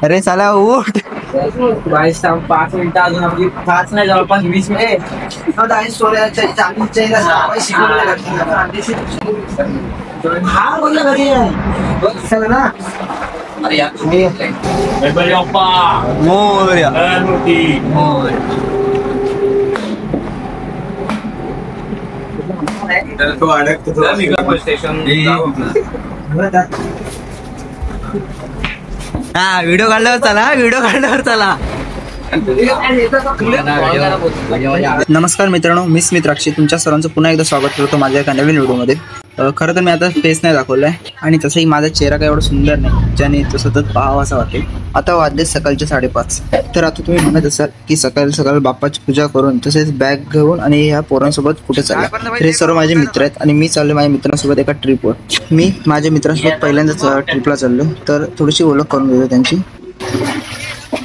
अरे साला उठ. 5 मिनिटं अजून आपली 5 नाही जवळपास 20 मिनिट. हा व्हिडिओ काढल्यावर चला. नमस्कार मित्रांनो, मी स्मित राक्षी तुमच्या सर्वांचं पुन्हा एकदा स्वागत करतो माझ्या एका नवीन व्हिडिओमध्ये. खरं तर मी आता फेस नाही दाखवलाय आणि तसंही माझा चेहरा काही एवढा सुंदर नाही ज्याने तो सतत पाहावा असं वाटेल. आता वाजले सकाळचे 5:30. तर आता तुम्ही म्हणत असाल की सकाळ बाप्पाची पूजा करून तसेच बॅग घेऊन आणि ह्या पोरांसोबत कुठे चालला. हे सर्व माझे मित्र आहेत आणि मी चाललो माझ्या मित्रांसोबत एका ट्रिपवर. मी माझ्या मित्रांसोबत पहिल्यांदाच ट्रिपला चाललो, तर थोडीशी ओळख करून देतो त्यांची.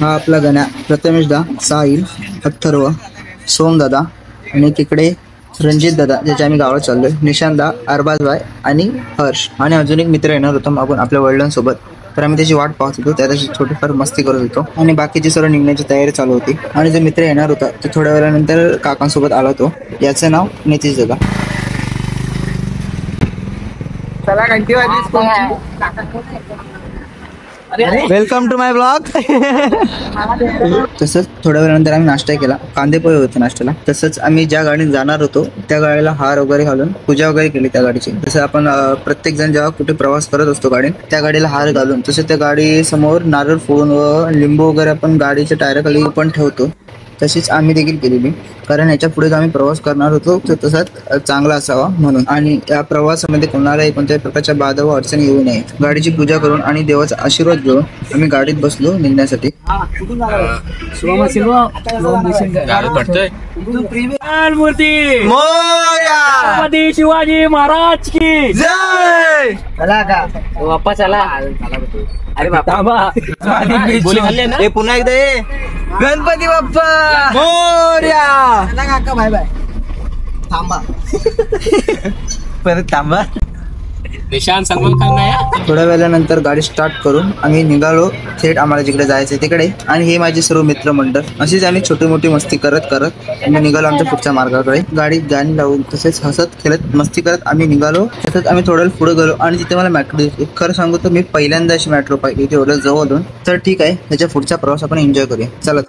हा आपला गण्या, प्रथमेश दा, साहिल, अथर्व, सोमदादा आणि तिकडे रणजित दादा ज्याच्या आम्ही गावात चाललोय, निशांत दा, अरबाज भाई आणि हर्ष. आणि अजून एक मित्र येणार होता मागून आपल्या वडिलांसोबत. तर आम्ही त्याची वाट पाहत होतो, त्या त्याची थोडीफार मस्ती करत होतो आणि बाकीची सर्व निघण्याची तयारी चालू होती. आणि जो मित्र येणार होता तो थोड्या वेळानंतर काकांसोबत आला होतो. याचं नाव नितीश दादा. Welcome to my blog. तसंच थोड्या वेळानंतर आम्ही नाश्ता केला, कांदे पोहे होते नाश्त्याला. तसंच आम्ही ज्या गाडीने जाणार होतो त्या गाडीला हार वगैरे घालून पूजा वगैरे केली त्या गाडीची. जसं आपण प्रत्येक जण जेव्हा कुठे प्रवास करत असतो गाडीत, त्या गाडीला हार घालून तसं त्या गाडी समोर नारळ फोडून व लिंबू वगैरे आपण गाडीच्या टायराखाली पण ठेवतो. तशीच आम्ही देखील केलेली, कारण याच्या पुढे आम्ही प्रवास करणार होतो तर तसाच चांगला असावा म्हणून. आणि या प्रवासामध्ये कोणालाही कोणत्याही प्रकारच्या बाधा व अडचणी येऊ नये. गाडीची पूजा करून आणि देवाचा आशीर्वाद घेऊन आम्ही गाडीत बसलो निघण्यासाठी. शिवाजी महाराज की जय. चला का बाप्पा चला. अरे बाप्पा पुन्हा एकदा ये. गणपती बाप्पा मोरया. काका बाय बाय. थांबा परत थांबा. निशान सलमान खान नाही. थोड्या वेळानंतर गाडी स्टार्ट करून आम्ही निघालो थेट आम्हाला जिकडे जायचं तिकडे. आणि हे माझे सर्व मित्रमंडळ. अशीच आम्ही छोटी मोठी मस्ती करत आम्ही निघालो आमच्या पुढच्या मार्गाकडे. गाडीत गाणी लावून तसेच हसत खेळत मस्ती करत आम्ही निघालो. तसंच आम्ही थोडं पुढे गेलो आणि तिथे मला मेट्रो दिसली. खरं सांगू तर मी पहिल्यांदा अशी मेट्रो पाहिली इथे एवढं जवळून. तर ठीक आहे, त्याच्या पुढचा प्रवास आपण एन्जॉय करूया. चला.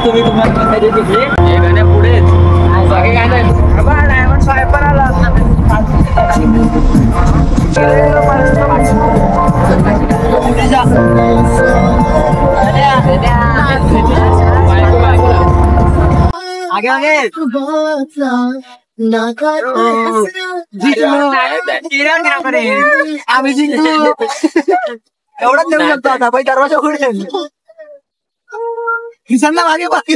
तुम्ही तुम्हाला पुढेच बाकी काय नाही. आगे आगे आम्ही जिंकलो एवढाच देऊ शकतो आता पण दरवाजा उघडेल किसानला मागे मागे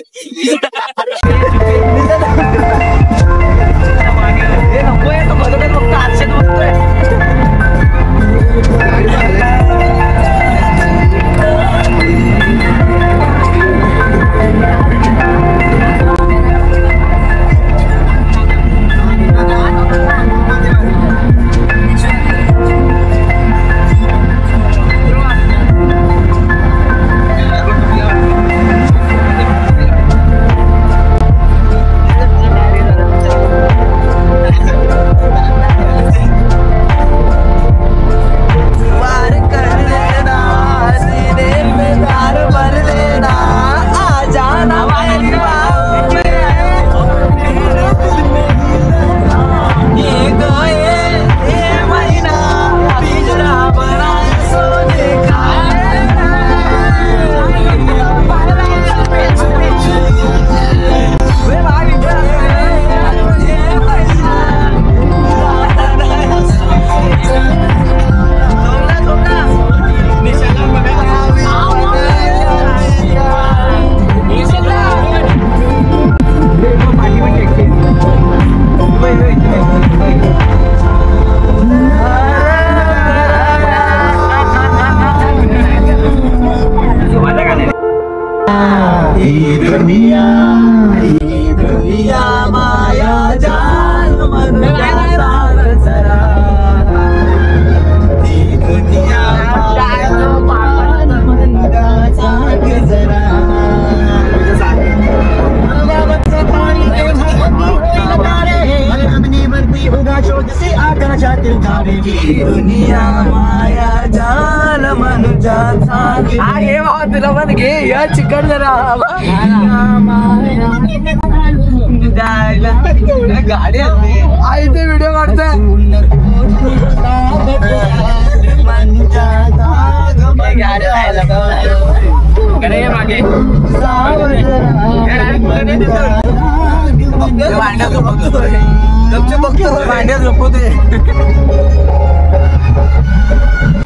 माया जाल मन जरा दुनिया दुनिया माया जाल मनुजा घे बाबा तुला पण घे या चिकन जरा गाडी आई ते व्हिडिओ काढतोय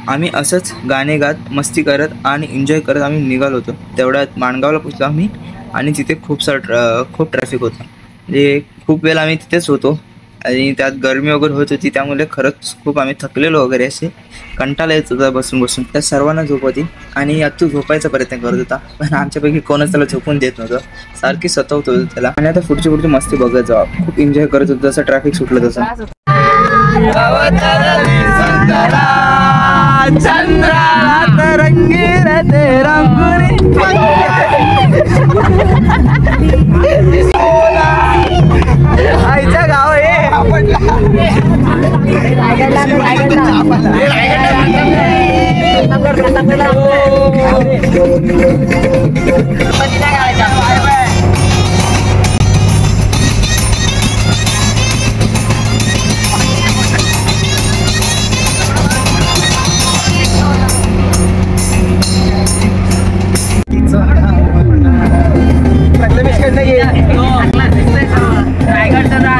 आम्ही असंच गाणे गात मस्ती करत आणि एन्जॉय करत आम्ही निघालो होतो. तेवढ्यात माणगावला पोचलो आम्ही आणि तिथे खूप ट्रॅफिक होतं. म्हणजे खूप वेळ आम्ही तिथेच होतो आणि त्यात गरमी वगैरे होत होती, त्यामुळे खरंच खूप आम्ही थकलेलो वगैरे, असे कंटाळा येत होता बसून बसून. त्या सर्वांना झोप होती आणि अतू झोपायचा प्रयत्न करत होता, पण आमच्यापैकी कोणच त्याला झोपून देत नव्हतं. सारखी सतवत होतं त्याला. आणि आता पुढची मस्ती बघत जावा. खूप एन्जॉय करत होतो, जसं ट्रॅफिक सुटलं तसं. आईचा गाव आहे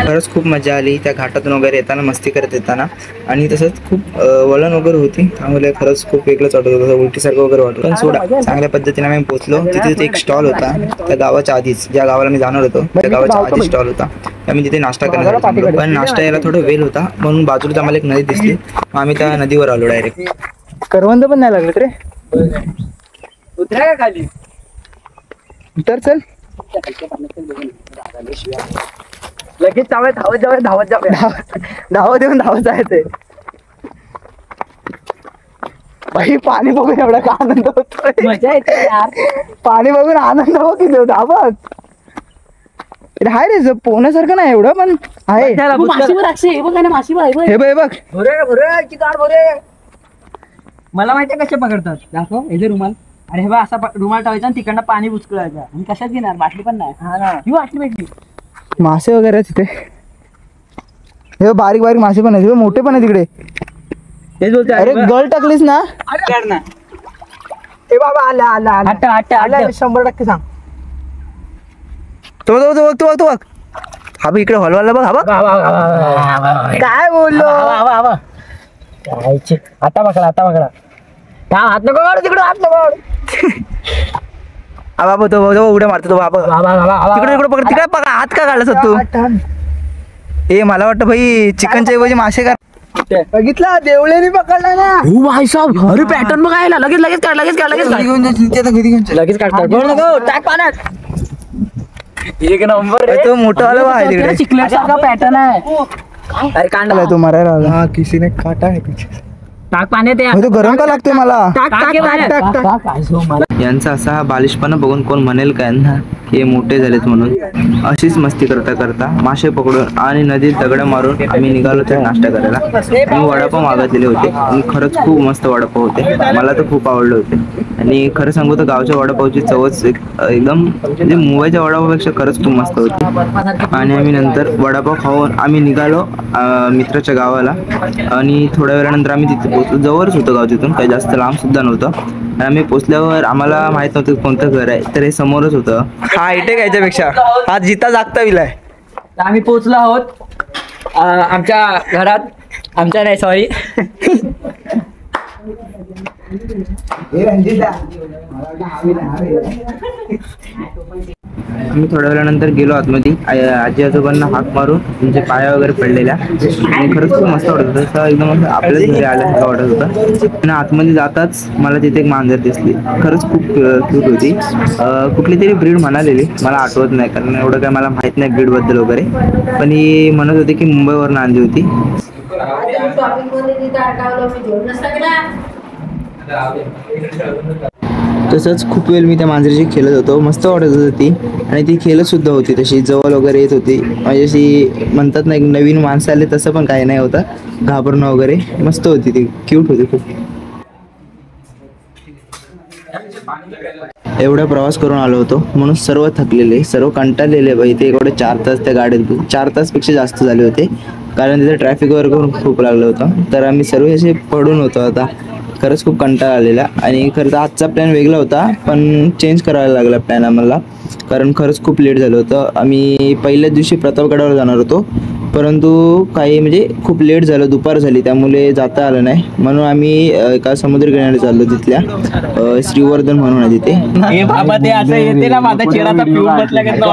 खरंच खूप मजा आली त्या घाटातून वगैरे येताना, मस्ती करत येताना. आणि तसंच खूप वळण वगैरे होती, त्यामुळे खरंच खूप वेगळंच वाटत होतं, उलटीसारखं वगैरे वाटत. पण सोडा, चांगल्या पद्धतीने आम्ही पोहोचलो. तिथे एक स्टॉल होता, त्या गावाच्या आधीच, ज्या गावाला मी जाणार होतो त्या गावाच्या आधीच स्टॉल होता. आम्ही तिथे नाश्ता करण्यासाठी थांबलो, पण नाश्ता यायला थोडं वेळ होता, म्हणून बाजूला आम्हाला एक नदी दिसली. आम्ही त्या नदीवर आलो डायरेक्ट. करवंद पण नाही लागले रे. उतरा का खाली, उतर चल. लगेच धावत येऊन धावत जायचंय. भाई पाणी बघून एवढा का आनंद होतोय, मजा येते यार. पाणी बघून आनंद हो की धावत हाय रे, पोहण्यासारखं नाही एवढं, पण आहे. हे बघ मला माहितीये कसे पकडतात. दाखव हे रुमाल. अरे हे बघ, असा रुमाल टाकायचा आणि तिकडनं पाणी बुचकळायचं. आणि कशात घेणार, बाटली पण नाही. ही बाटली भेटली. मासे वगैरे तिथे हे बारीक बारीक मासे पण आहेत, हे मोठे पण आहे तिकडे. तेच बोलतोय. अरे गळ टाकलीस ना. ए बाबा आला आला आला आला 100% सांग. तो बघ तो बघ तो बघ तो बघ. हा बघ इकडे हॉलवाला बघ. हा बघ काय बोललो. आता पकडा हात नको काढू तिकडे, हात नको काढू. हा बाबा तो उड्या मारतो तो बाबा. तिकडे तिकडे पकड, तिकडे पकड. हात का काढलास तू. ए मला वाटतं भाई चिकनच्या ऐवजी मासे का. बघितला देवळेने पकडला ना. हो भाई साहब, अरे पॅटर्न बघ आहे. लगेच लगेच काढ, लगेच काढ, लगेच काढ. लगेच काढ, गोळ नको टाक पाण्यात. एक नंबर तो मोठा वाला आहे तिकडे. चिकलेटसारखा पॅटर्न आहे. अरे कांडला तो मारायला आला. हा किसीने काटा आहे तिथे. टाक पाण्यात या. तो गरम का लागतोय मला. टाक टाक टाक टाक. यांचा असा हा बालिशपणा बघून कोण म्हणेल काय ना की मोठे झालेत म्हणून. अशीच मस्ती करता करता मासे पकडून आणि नदीत दगड मारून आम्ही निघालो त्या नाश्ता करायला. मी वडापाव मागितलेले होते आणि खरंच खूप मस्त वडापाव होते. मला तर खूप आवडले होते आणि खरं सांगू तर गावच्या वडापावची चवच एकदम म्हणजे मुंबईच्या वडापावपेक्षा खरंच खूप मस्त होती. आणि आम्ही नंतर वडापाव खाऊन आम्ही निघालो मित्राच्या गावाला. आणि थोड्या वेळानंतर आम्ही तिथे पोहोचलो. जवळच होतं गाव तिथून, काही जास्त लांब सुद्धा नव्हतं. आणि आम्ही पोचल्यावर आम्हाला माहित नव्हतं कोणतं घर आहे, तर हे समोरच होतं. हा इथे घ्यायच्यापेक्षा हा जिता जागता विलाय. आम्ही पोहोचलो आहोत आमच्या घरात. आमच्या नाही सॉरी. आम्ही थोड्या वेळानंतर गेलो आतमध्ये. आजी आजोबांना हाक मारून म्हणजे पाया वगैरे पडलेल्या. आणि खरंच खूप मस्त वाटत होतं. असं एकदम असं आपल्याच घरी आल्यासारखं वाटत होतं. आणि आतमध्ये जाताच मला तिथे एक मांजर दिसली. खरंच खूप क्यूट होती. कुठली तरी ब्रीड म्हणालेली, मला आठवत नाही कारण एवढं काय मला माहित नाही ब्रीडबद्दल वगैरे. पण ही म्हणत होती की मुंबईवरून आणली होती. तसंच खूप वेळ मी त्या मांजरीशी खेळत होतो. मस्त वाटत होती ती. आणि ती खेळत सुद्धा होती, तशी जवळ वगैरे येत होती. म्हणजे अशी म्हणतात ना एक नवीन माणसं आले तसं पण काही नाही होतं, घाबरणं वगैरे. मस्त होती ती, क्यूट होती खूप. एवढा प्रवास करून आलो होतो म्हणून सर्व थकलेले, सर्व कंटाळलेले. बाई ते एवढे 4 तास त्या गाडीत, 4 तासपेक्षा जास्त झाले होते कारण तिथे ट्रॅफिक वगैरे खूप लागलं होतं. तर आम्ही सर्व असे पडून होतो. आता खरंच खूप कंटाळा आलेला. आणि खरं तर आजचा प्लॅन वेगळा होता पण चेंज करायला लागला प्लॅन आम्हाला, कारण खरंच खूप लेट झालं होतं. आम्ही पहिल्याच दिवशी प्रतापगडावर जाणार होतो परंतु काही म्हणजे खूप लेट झालं, दुपार झाली, त्यामुळे जाता आलं नाही. म्हणून आम्ही एका समुद्रकिनारी चाललो तिथल्या श्रीवर्धन म्हणून आहे तिथे.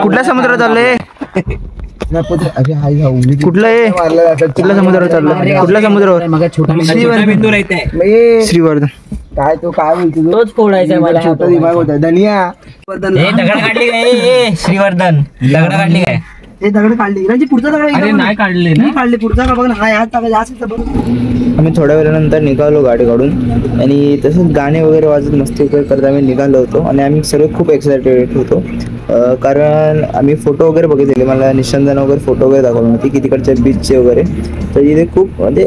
कुठल्या समुद्रात चाललंय. कुठलं आहे, कुठल्या समुद्रावर चाललं, कुठल्या समुद्रावर. श्रीवर्धन. काय तो काय बोलतो तोच फोडायचा मला. छोटा दिमाग होता. धनिया दगड काढली काय श्रीवर्धन. दगड काढली काय. हे दगड काढली. पुढचा दगड नाही काढले ना. काढले पुढचा बघ ना. हा यात टाकायचा. आम्ही थोड्या वेळानंतर निघालो गाडी काढून. आणि तसंच गाणे वगैरे वाजत मस्ती वगैरे करत आम्ही निघालो होतो. आणि आम्ही सर्व खूप एक्सायटेड होतो कारण आम्ही फोटो वगैरे बघितलेले. मला निशांतनं वगैरे फोटो वगैरे दाखवले होते की तिकडच्या बीचचे वगैरे. तर इथे खूप म्हणजे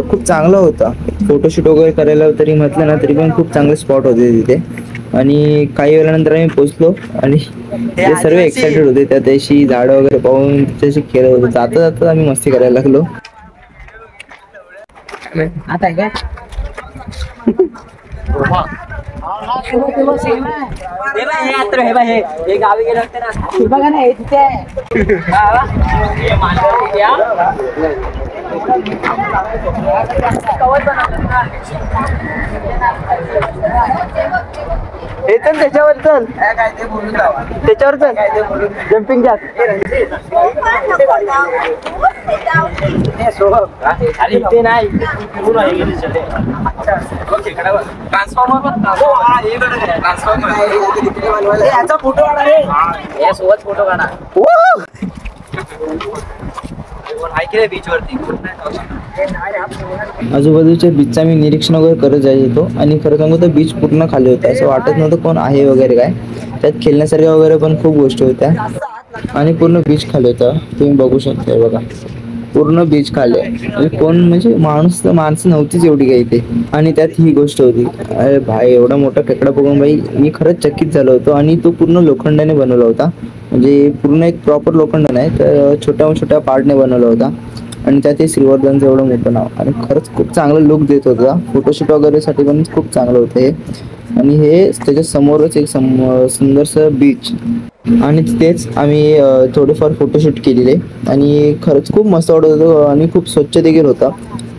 खूप चांगलं होतं फोटोशूट वगैरे करायला. तरी म्हटलं ना तरी पण खूप चांगले स्पॉट होते तिथे. आणि काही वेळानंतर आम्ही पोचलो आणि ते सर्व एक्सायटेड होते. त्या त्याशी झाडं वगैरे पाहून त्याच्याशी खेळत होतो. जाता जाता आम्ही मस्ती करायला लागलो. आता काय हे गावी गेलं होते ना बघा ना. हे तिथे हे चल त्याच्यावर चल, त्याच्यावर चल. Jumping jack. ते नाही याचा फोटो काढा. सोबत फोटो काढा. आजूबाजूच्या बीचचा मी निरीक्षण वगैरे करत जायच होतो. आणि खरं सांगू तर बीच पूर्ण खाली होता, असं वाटत नव्हतं कोण आहे वगैरे काय. त्यात खेळण्यासारख्या वगैरे पण खूप गोष्टी होत्या. आणि पूर्ण बीच खाली होता, तुम्ही बघू शकता. बघा पूर्ण बीच खाली आहे. कोण म्हणजे माणसं नव्हतीच एवढी काही इथे. आणि त्यात ही गोष्ट होती. अरे भाई एवढा मोठा खेकडा बघून बाई मी खरंच चकित झालो होतो. आणि तो पूर्ण लोखंडाने बनवला होता, म्हणजे पूर्ण एक प्रॉपर लोखंड नाही तर छोट्या छोट्या पार्टने बनवला होता. आणि त्यात हे श्रीवर्धनचं एवढं मोठं नाव आणि खरंच खूप चांगलं लुक देत होता. फोटोशूट वगैरेसाठी पण खूप चांगलं होतं हे. आणि हे त्याच्या समोरच एक सुंदरसं बीच आणि तिथेच आम्ही थोडेफार फोटोशूट केलेले आणि खरंच खूप मस्त वाटत होतं आणि खूप स्वच्छ देखील होता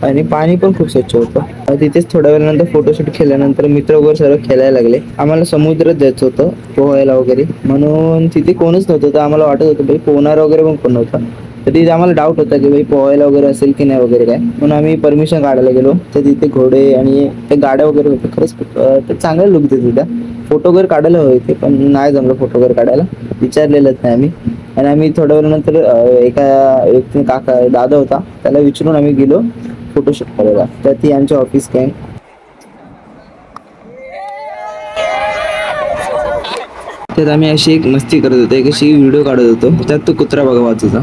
आणि पाणी पण खूप स्वच्छ होतं. तिथेच थोड्या वेळानंतर फोटोशूट केल्यानंतर मित्र वगैरे सर्व खेळायला लागले. आम्हाला समुद्रात जायचं होतं पोहायला वगैरे, म्हणून तिथे कोणच नव्हतं. तर आम्हाला वाटत होतं भाई पोहणार वगैरे पण कोण नव्हता. तर तिथे आम्हाला डाऊट होता की भाई पोहायला वगैरे असेल की नाही वगैरे काय, म्हणून आम्ही परमिशन काढायला गेलो. तर तिथे घोडे आणि ते गाड्या वगैरे होते. खरंच खूप चांगलं लुक देत होत्या. फोटो वगैरे काढायला हवे ते, पण नाही जमलं फोटो वगैरे काढायला, विचारलेलंच नाही आम्ही. आणि आम्ही थोड्या वेळानंतर एका व्यक्ती काका दादा होता त्याला विचारून आम्ही गेलो फोटोशूट करायला. तर ती आमची ऑफिस गँग. त्यात आम्ही अशी एक मस्ती करत होतो, एक अशी व्हिडिओ काढत होतो. त्यात तो कुत्रा बघा वाचूचा.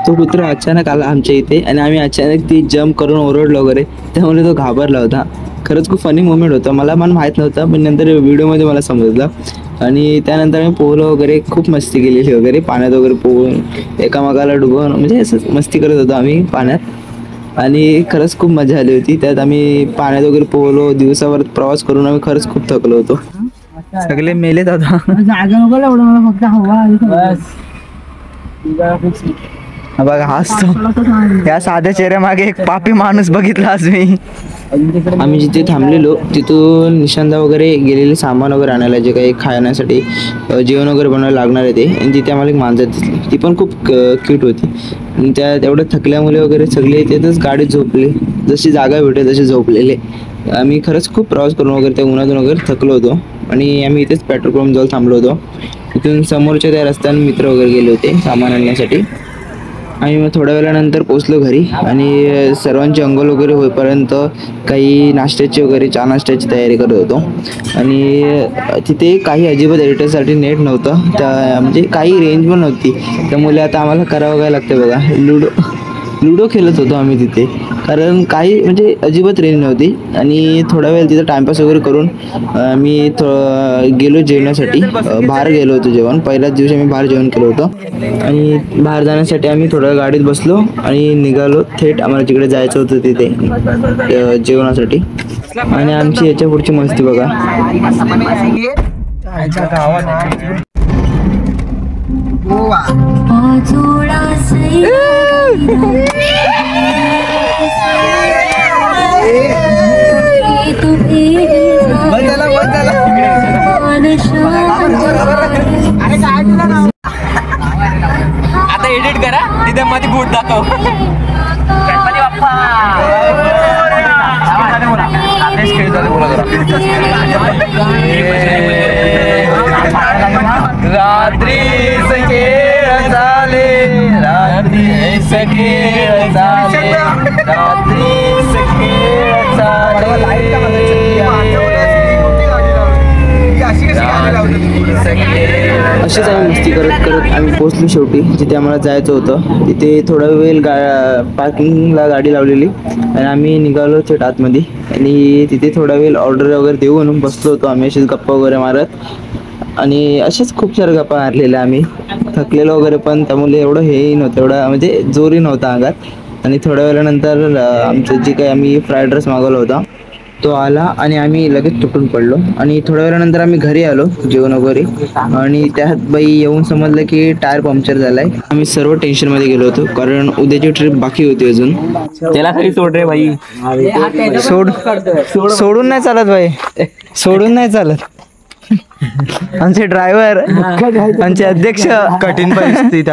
तो कुत्रा अचानक आला आमच्या इथे आणि आम्ही अचानक ती जम्प करून ओरडलो वगैरे, त्यामुळे तो घाबरला होता. खरंच खूप फनी मोमेंट होता. मला माहीत नव्हतं, पण नंतर व्हिडिओमध्ये मला समजलं. आणि त्यानंतर आम्ही पोहलो वगैरे, खूप मस्ती केलेली वगैरे, पाण्यात वगैरे पोहून एकामेकाला डुबवून, म्हणजे असंच मस्ती करत होतो आम्ही पाण्यात. आणि खरंच खूप मजा आली होती. त्यात आम्ही पाण्यात वगैरे पोहलो. दिवसावर प्रवास करून आम्ही खरंच खूप थकलो होतो. सगळे मेलेत आता. बघा हसतो. या साध्या चेहऱ्यामागे एक पापी माणूस बघितला आज मी. आम्ही जिथे थांबलेलो तिथून निशांदा वगैरे गेलेले सामान वगैरे आणायला, जे काही खाण्यासाठी जेवण वगैरे बनवायला लागणार आहे ते. आणि तिथे आम्हाला एक मांजर दिसली, ती पण खूप क्यूट होती. आणि त्या तेवढं थकल्यामुळे वगैरे सगळे तिथेच गाडीत झोपले, जशी जागा भेटेल तसे झोपलेले. आम्ही खरंच खूप प्रवास करून वगैरे त्या उन्हातून वगैरे थकलो होतो. आणि आम्ही इथेच पेट्रोल पंप जवळ थांबलो होतो. तिथून समोरच्या त्या रस्त्याने मित्र वगैरे गेले होते सामान आणण्यासाठी. आणि मग थोड्या वेळानंतर पोचलो घरी आणि सर्वांची अंघोळ वगैरे होईपर्यंत काही नाश्त्याची वगैरे चहा नाश्त्याची तयारी करत होतो. आणि तिथे काही अजिबात एडिटरसाठी नेट नव्हतं, त्या म्हणजे काही रेंज पण नव्हती. त्यामुळे आता आम्हाला करावं काय लागतं बघा, लुडो खेळत होतो आम्ही तिथे, कारण काही म्हणजे अजिबात रेंज नव्हती. आणि थोडा वेळ तिथं टाइमपास वगैरे करून मी गेलो जेवणासाठी. बाहेर गेलो होतो जेवण, पहिल्याच दिवशी आम्ही बाहेर जेवण केलं होतं. आणि बाहेर जाण्यासाठी आम्ही थोड्या गाडीत बसलो आणि निघालो थेट आम्हाला जिकडे जायचं होतं तिथे जेवणासाठी. आणि आमची याच्या पुढची मस्ती बघा. आता एडिट करा, तिथे मध्ये बूट दाखव. गणपती बाप्पा. रात्री खेळ झाले, रात्री खेळ झाले, रात्री खेळ झाले. अशीच आम्ही मस्ती करत करत आम्ही पोचलो शेवटी जिथे आम्हाला जायचं होतं. तिथे थोडा वेळ पार्किंगला गाडी लावलेली आणि आम्ही निघालो थेट आतमध्ये. आणि तिथे थोडा वेळ ऑर्डर वगैरे देऊन बसलो होतो आम्ही अशीच गप्पा वगैरे मारत. आणि असेच खूप साऱ्या गप्पा मारलेल्या आम्ही, थकलेलो वगैरे, पण त्यामुळे एवढं हेही नव्हतं, एवढा म्हणजे जोरही नव्हता अंगात. आणि थोड्या वेळानंतर आमचं जे काही आम्ही फ्राईड राईस मागवला होता तो आला आणि आम्ही लगेच तुटून पडलो. आणि थोड्या वेळानंतर आम्ही घरी आलो जेवण वगैरे. आणि त्यात बाई येऊन समजलं की टायर पंक्चर झालाय. आम्ही सर्व टेन्शनमध्ये गेलो होतो, कारण उद्याची ट्रिप बाकी होती अजून. त्याला खरी सोड रे भाई. सोडून नाही चालत भाई, सोडून नाही चालत. आमचे ड्रायव्हर, आमचे अध्यक्ष, कठीण परिस्थिती.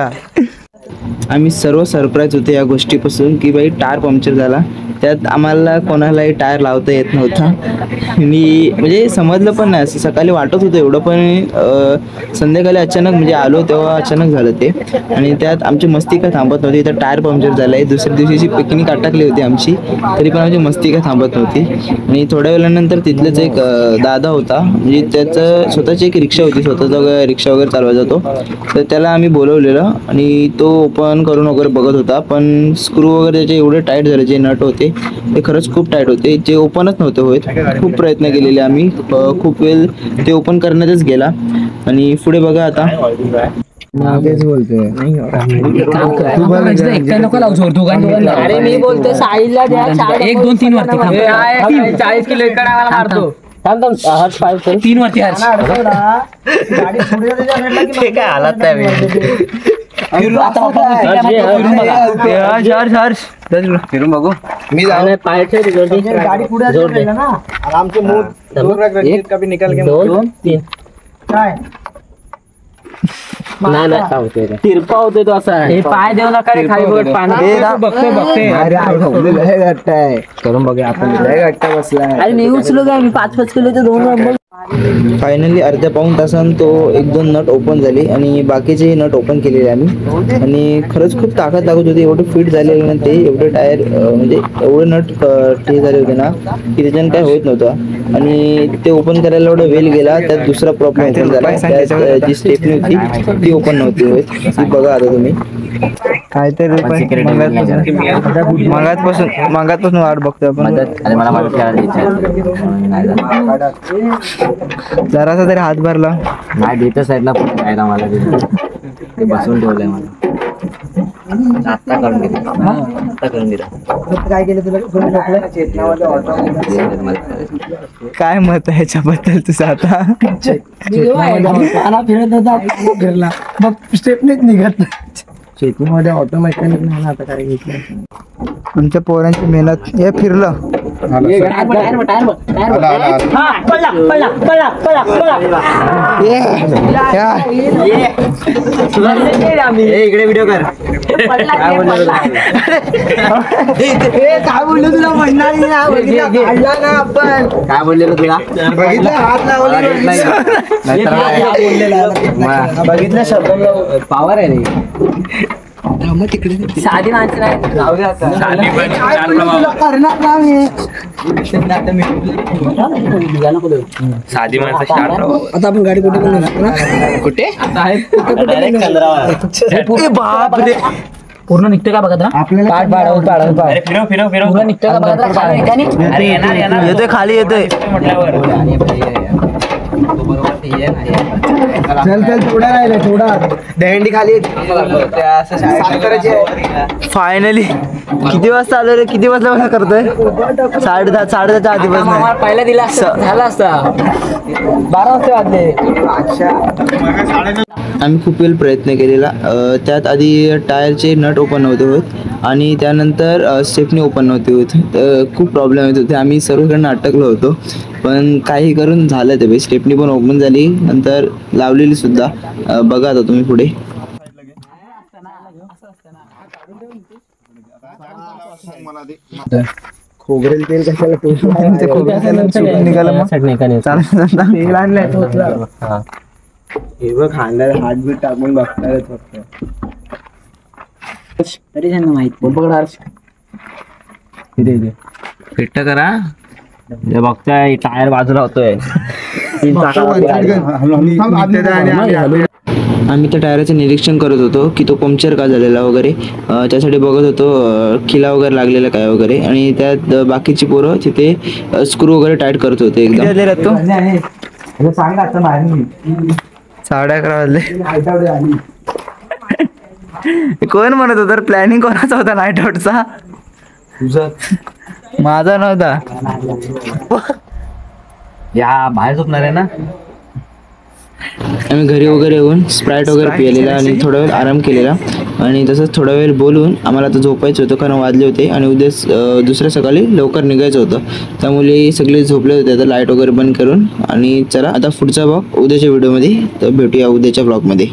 आम्ही सर्व सरप्राईज होते या गोष्टीपासून की बाई टायर पंक्चर झाला. त्यात आम्हाला कोणालाही टायर लावता येत नव्हता. मी म्हणजे समजलं पण नाही, असं सकाळी वाटत होतं एवढं, पण संध्याकाळी अचानक म्हणजे आलो तेव्हा अचानक झालं ते. आणि त्यात आमची मस्ती काय थांबत नव्हती. तर टायर पंक्चर झालं आहे, दुसऱ्या दिवशीची पिकनिक अटकली होती आमची, तरी पण आमची मस्ती काय थांबत नव्हती. आणि थोड्या वेळानंतर तिथलेच एक दादा होता, म्हणजे त्याचं स्वतःची एक रिक्षा होती, स्वतःचा रिक्षा वगैरे चालवायचा तो. तर त्याला आम्ही बोलवलेलं आणि तो ओपन करून वगैरे बघत होता, पण स्क्रू वगैरे त्याचे एवढे टाईट झाले, जे नट होते ते खरंच खूप टाईट होते, जे ओपनच नव्हते होत. खूप प्रयत्न केलेले आम्ही, खूप वेळ ते ओपन करण्यातच गेला. आणि पुढे बघा आता तेच बोलतोय अरे मी बोलतोय साईला द्या 1 2 3 वरती 40 किलो इकडे आम्हाला मारतो. थांब हर्ष 3 वरती हर्ष ते काय हालत नाही फिरून बघू. मी जाऊ पायाचे गाडी पुढे ना आरामचे मूड कभी निकल के 2 3 काय नाही तिरपा होते तो असा हे पाय देऊ नका रे खाली बघ पाणी बघते करून बघूया आपण गट्टा बसला अरे मी उचलो काय मी 5-5 किलोचे 2 नंबर. फायनली अर्ध्या पाऊण तासानं तो 1-2 नट ओपन झाली आणि बाकीचे नट ओपन केलेले आम्ही. आणि खरंच खूप ताकद लागत होती. एवढे फिट झालेले ना ते, एवढे टायर म्हणजे एवढे नट ते झाले होते ना की त्याच्यानं काय होत नव्हतं. आणि ते ओपन करायला एवढा वेळ गेला, त्यात दुसरा प्रॉब्लेम ओपन झाला. त्यात जी स्टेपनी होती ती ओपन नव्हती होत. ती बघा आता तुम्ही काहीतरी मगातपासून वाट बघतोय आपण. मला मदत करायला जरासा तरी हात भरला नाही देत साईडला पण मला ते बसवून ठेवलंय मला. आत्ता करून दिला काय केलं तुला काय मत आहे ह्याच्याबद्दल तुझं आता? फिरत होता फिरला मग स्टेपनीच निघत शेतीमध्ये ऑटो मेकॅनिक नाही ना आता काय घेतलं. आमच्या पोरांची मेहनत हे फिरलं. इकडे व्हिडिओ कर. काय बोललो तुला म्हणणार ना आपण काय बोललेलं तुला बघितलं हात बघितलं शब्द पावर आहे रे. तिकडे साधी माणसं नाही साधी माणसं आता आपण गाडी कुठे बापरे पूर्ण निघते का बघत आपल्याला फिरव निघते का बघत येतोय खाली येतोय. चल थोडा राहिला थोडा दहंडी खाली फायनली किती वाजता आलो रे? किती वाजता करतोय? 10:30च्या आधीपासून पहिला दिला झाला असता 12 वाजता वाजले. आम्ही खूप वेळ प्रयत्न केलेला. त्यात आधी टायरचे नट ओपन नव्हते होत आणि त्यानंतर स्टेपनी ओपन नव्हती होत. तर खूप प्रॉब्लेम येत होते. आम्ही सर्वकडनं अटकलो होतो, पण काही करून झालं ते. स्टेपनी पण ओपन झाली, नंतर लावलेली सुद्धा. बघा आता तुम्ही पुढे. खोबरेल तेल कशाला निघालं हे बघ खांद्याला हात बीट टाकून बघणार फक्त. तरी त्यांना माहिती फिट्ट करा. बघताय टायर बाजूला होतोय. आम्ही त्या टायराचं निरीक्षण करत होतो की तो पंक्चर का झालेला वगैरे. त्यासाठी बघत होतो खिला वगैरे लागलेला काय वगैरे. आणि त्यात बाकीची पोरं तिथे स्क्रू वगैरे टाईट करत होते. एकदम सांगा आता मारणी 11:30 वाजले. कोण म्हणत होतं? प्लॅनिंग कोणाचा होता नाईट आउटचा? माझा नव्हता. या बाहेर झोपणार आहे ना. आम्ही घरी वगैरे येऊन स्प्राईट वगैरे पिलेला आणि थोडा वेळ आराम केलेला. आणि तसंच थोडा वेळ बोलून आम्हाला आता झोपायचं होतं, कारण वाजले होते आणि उद्या दुसऱ्या सकाळी लवकर निघायचं होतं. त्यामुळे सगळे झोपले होते. आता लाईट वगैरे बंद करून. आणि चला आता पुढचा ब्लॉग उद्याच्या व्हिडिओमध्ये. तर भेटूया उद्याच्या ब्लॉगमध्ये.